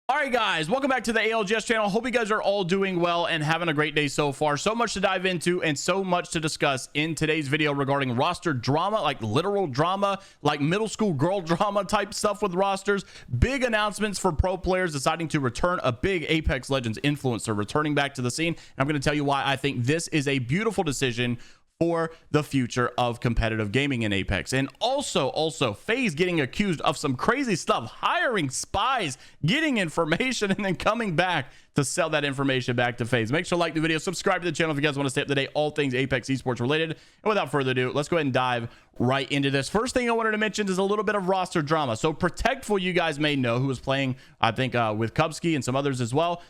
All right, guys, welcome back to the ALGS channel. Hope you guys are all doing well and having a great day so far. So much to dive into and so much to discuss in today's video regarding roster drama, like literal drama, like middle school girl drama type stuff with rosters. Big announcements for pro players deciding to return, a big Apex Legends influencer returning back to the scene. And I'm going to tell you why I think this is a beautiful decision for the future of competitive gaming in Apex. And also FaZe getting accused of some crazy stuff, hiring spies, getting information, and then coming back to sell that information back to FaZe. Make sure to like the video, subscribe to the channel if you guys want to stay up to date, all things Apex Esports related. And without further ado, let's go ahead and dive right into this. First thing I wanted to mention is a little bit of roster drama. So Protectful, you guys may know, who was playing, I think, with Kubsky and some others as well,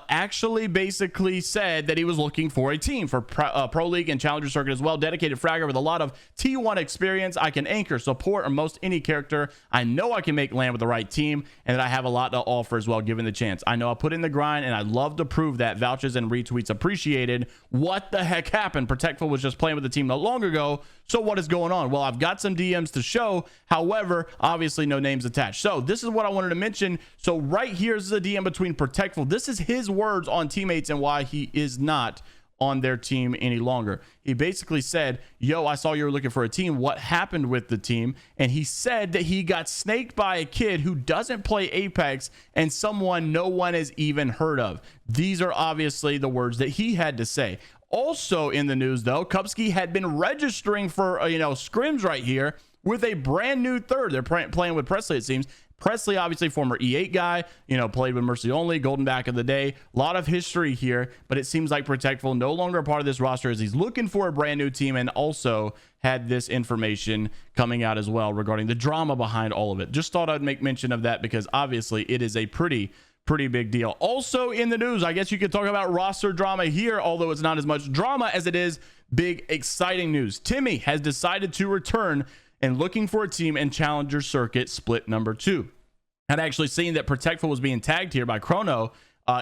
actually basically said that he was looking for a team for Pro League and Challenger Circuit as well. Dedicated fragger with a lot of T1 experience. I can anchor, support, or most any character. I know I can make land with the right team, and that I have a lot to offer as well, given the chance. I know I put in the grind, and I'd love to prove that. Vouchers and retweets appreciated. What the heck happened? Protectful was just playing with the team not long ago. So what is going on? Well, I've got some DMs to show. However, obviously no names attached. So this is what I wanted to mention. So right here's the DM between Protectful. This is his words on teammates and why he is not on their team any longer. He basically said, yo, I saw you were looking for a team. What happened with the team? And he said that he got snaked by a kid who doesn't play Apex and someone no one has even heard of. These are obviously the words that he had to say. Also in the news, though, Kubsky had been registering for, scrims right here with a brand new third. They're playing with Presley, it seems. Presley, obviously former E8 guy, played with Mercy Only, Golden back in the day. A lot of history here, but it seems like Protectful no longer a part of this roster as he's looking for a brand new team, and also had this information coming out as well regarding the drama behind all of it. Just thought I'd make mention of that because obviously it is a pretty big deal. Also in the news, I guess you could talk about roster drama here, although it's not as much drama as it is big exciting news. Timmy has decided to return and looking for a team in Challenger Circuit split number 2. I'd actually seen that Protectful was being tagged here by Chrono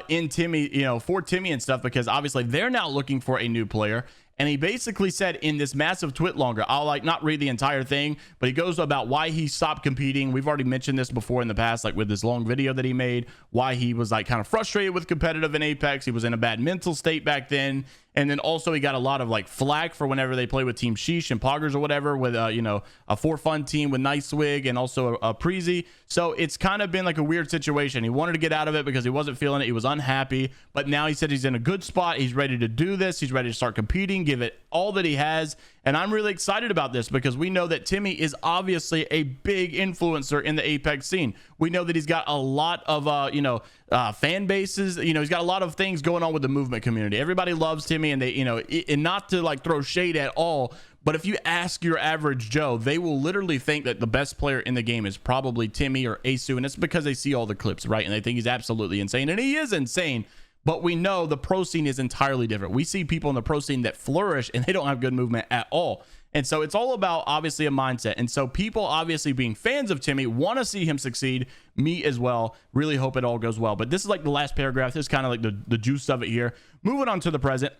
in Timmy, for Timmy and stuff, because obviously they're now looking for a new player. And he basically said in this massive twit longer, I'll not read the entire thing, but he goes about why he stopped competing. We've already mentioned this before in the past, like with this long video that he made, why he was kind of frustrated with competitive in Apex. He was in a bad mental state back then. And then also he got a lot of flack for whenever they play with Team Sheesh and Poggers or whatever with, a For Fun team with Nicewig and also a Preezy. So it's kind of been a weird situation. He wanted to get out of it because he wasn't feeling it. He was unhappy, but now he said he's in a good spot. He's ready to do this. He's ready to start competing, give it all that he has. And I'm really excited about this because we know that Timmy is obviously a big influencer in the Apex scene. We know that he's got a lot of, fan bases. He's got a lot of things going on with the movement community. Everybody loves Timmy, and they, and not to throw shade at all, but if you ask your average Joe, they will literally think that the best player in the game is probably Timmy or Asu, and it's because they see all the clips, right? And they think he's absolutely insane, and he is insane. But we know the pro scene is entirely different. We see people in the pro scene that flourish and they don't have good movement at all. And so it's all about obviously a mindset. And so people obviously being fans of Timmy want to see him succeed. Me as well. Really hope it all goes well. But this is the last paragraph. This is kind of the juice of it here. Moving on to the present.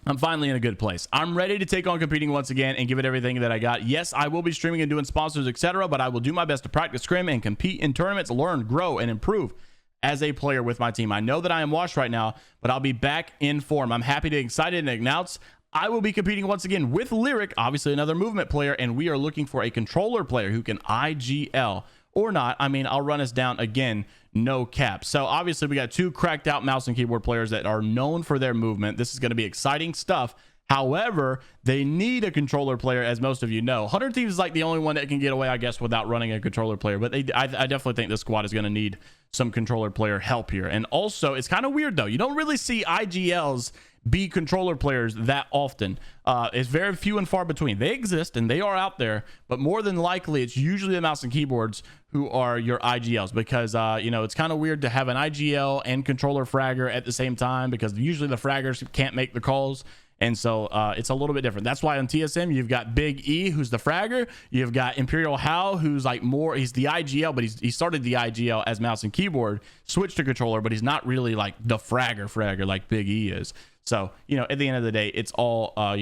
I'm finally in a good place. I'm ready to take on competing once again and give it everything that I got. Yes, I will be streaming and doing sponsors, etc., but I will do my best to practice scrim and compete in tournaments, learn, grow, and improve as a player with my team. I know that I am washed right now, but I'll be back in form. I'm happy to excited and announce I will be competing once again with Lyric, obviously another movement player, and we are looking for a controller player who can IGL or not. I mean, I'll run us down again, no cap. So obviously we got 2 cracked out mouse and keyboard players that are known for their movement. This is going to be exciting stuff. However, they need a controller player, as most of you know. 100 Thieves is the only one that can get away, I guess, without running a controller player. But I definitely think this squad is going to need some controller player help here. And also, it's kind of weird, though. You don't really see IGLs be controller players that often. It's very few and far between. They exist, and they are out there. But more than likely, it's usually the mouse and keyboards who are your IGLs. Because, it's kind of weird to have an IGL and controller fragger at the same time. Because usually the fraggers can't make the calls. And so it's a little bit different. That's why on TSM, you've got Big E, who's the fragger. You've got Imperial Hal, who's he's the IGL, but he started the IGL as mouse and keyboard, switched to controller, but he's not really the fragger like Big E is. So, at the end of the day, it's all, I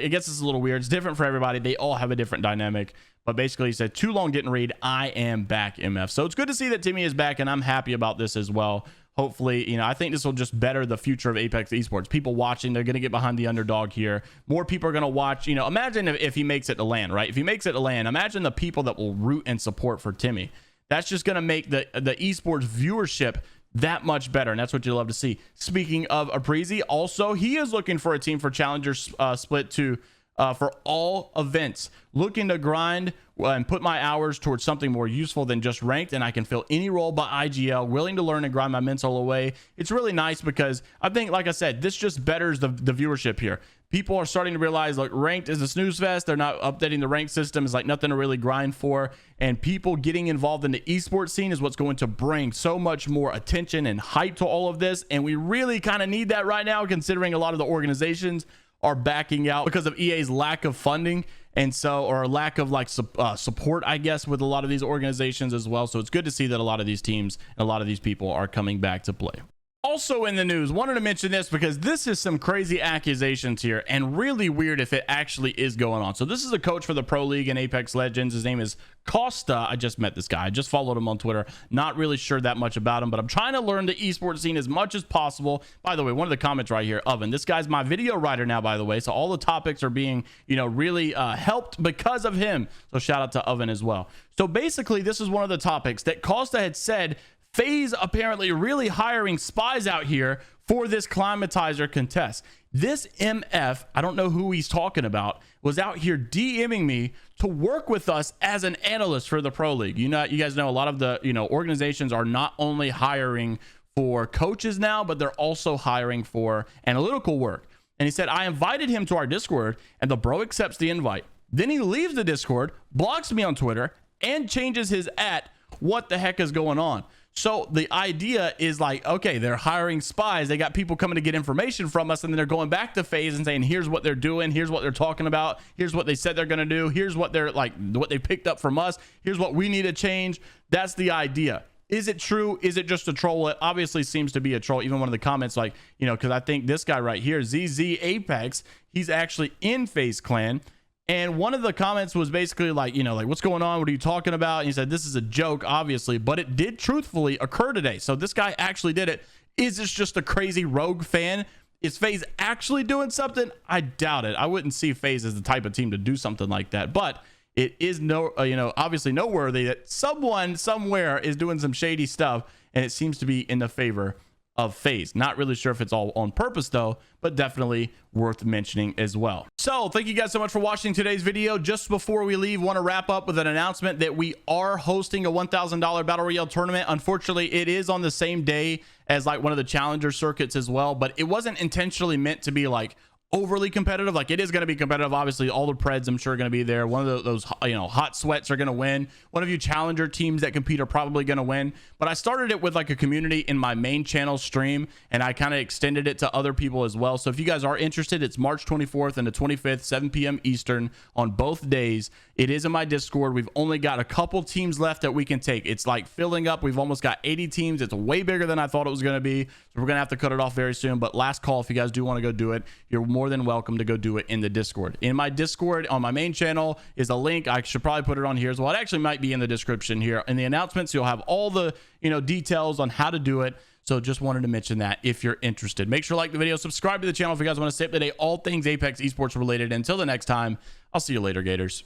guess it's a little weird. It's different for everybody. They all have a different dynamic. but basically he said, too long didn't read, I am back, MF. So it's good to see that Timmy is back, and I'm happy about this as well. Hopefully, you know, I think this will just better the future of Apex Esports. People watching, they're going to get behind the underdog here. More people are going to watch. You know, imagine if he makes it to LAN, right? If he makes it to LAN, imagine the people that will root and support for Timmy. That's just going to make the esports viewership that much better, and that's what you love to see. Speaking of Aprizi, also, he is looking for a team for Challenger Split to for all events, looking to grind and put my hours towards something more useful than just ranked, and I can fill any role by IGL, willing to learn and grind my mental away. It's really nice because I think, like I said, this just betters the viewership here. People are starting to realize, like, ranked is a snooze fest. They're not updating the ranked system. It's like nothing to really grind for, and people getting involved in the esports scene is what's going to bring so much more attention and hype to all of this, and we really kind of need that right now, considering a lot of the organizations are backing out because of EA's lack of funding, and so, or lack of like support, I guess, with a lot of these organizations as well. So it's good to see that a lot of these teams and a lot of these people are coming back to play. Also in the news, wanted to mention this because this is some crazy accusations here, and really weird if it actually is going on. So this is a coach for the Pro League in Apex Legends. His name is Costa. I just met this guy. I just followed him on Twitter. Not really sure that much about him, but I'm trying to learn the esports scene as much as possible. By the way, one of the comments right here, Oven. This guy's my video writer now, by the way. So all the topics are being, you know, really helped because of him. So shout out to Oven as well. So basically, this is one of the topics that Costa had said. FaZe apparently really hiring spies out here for this climatizer contest. This MF, I don't know who he's talking about, was out here DMing me to work with us as an analyst for the Pro League. You know, you guys know a lot of the, you know, organizations are not only hiring for coaches now, but they're also hiring for analytical work. And he said, I invited him to our Discord, and the bro accepts the invite. Then he leaves the Discord, blocks me on Twitter, and changes his @ what the heck is going on? So the idea is like, okay, they're hiring spies. They got people coming to get information from us, and then they're going back to FaZe and saying, here's what they're doing. Here's what they're talking about. Here's what they said they're going to do. Here's what they're like, what they picked up from us. Here's what we need to change. That's the idea. Is it true? Is it just a troll? It obviously seems to be a troll. Even one of the comments, like, you know, because I think this guy right here, ZZ Apex, he's actually in FaZe Clan. And one of the comments was basically like, you know, like, what's going on? What are you talking about? And he said, this is a joke, obviously, but it did truthfully occur today. So this guy actually did it. Is this just a crazy rogue fan? Is FaZe actually doing something? I doubt it. I wouldn't see FaZe as the type of team to do something like that. But it is you know, obviously noteworthy that someone somewhere is doing some shady stuff, and it seems to be in the favor of FaZe. Not really sure if it's all on purpose though, but definitely worth mentioning as well. So thank you guys so much for watching today's video. Just before we leave, want to wrap up with an announcement that we are hosting a $1,000 battle royale tournament. Unfortunately, it is on the same day as like one of the challenger circuits as well, but it wasn't intentionally meant to be like overly competitive. Like, it is going to be competitive. Obviously, all the Preds, I'm sure, are going to be there. One of those, you know, hot sweats are going to win. One of you challenger teams that compete are probably going to win. But I started it with like a community in my main channel stream, and I kind of extended it to other people as well. So if you guys are interested, it's March 24th and the 25th, 7 p.m. Eastern on both days. It is in my Discord. We've only got a couple teams left that we can take. It's like filling up. We've almost got 80 teams. It's way bigger than I thought it was going to be. So we're going to have to cut it off very soon. But last call, if you guys do want to go do it, you're more than welcome to go do it in the Discord. In my Discord on my main channel is a link. I should probably put it on here as well. It actually might be in the description here. In the announcements, you'll have all the, you know, details on how to do it. So just wanted to mention that if you're interested. Make sure to like the video, subscribe to the channel if you guys want to stay up to date, all things Apex Esports related. Until the next time, I'll see you later, Gators.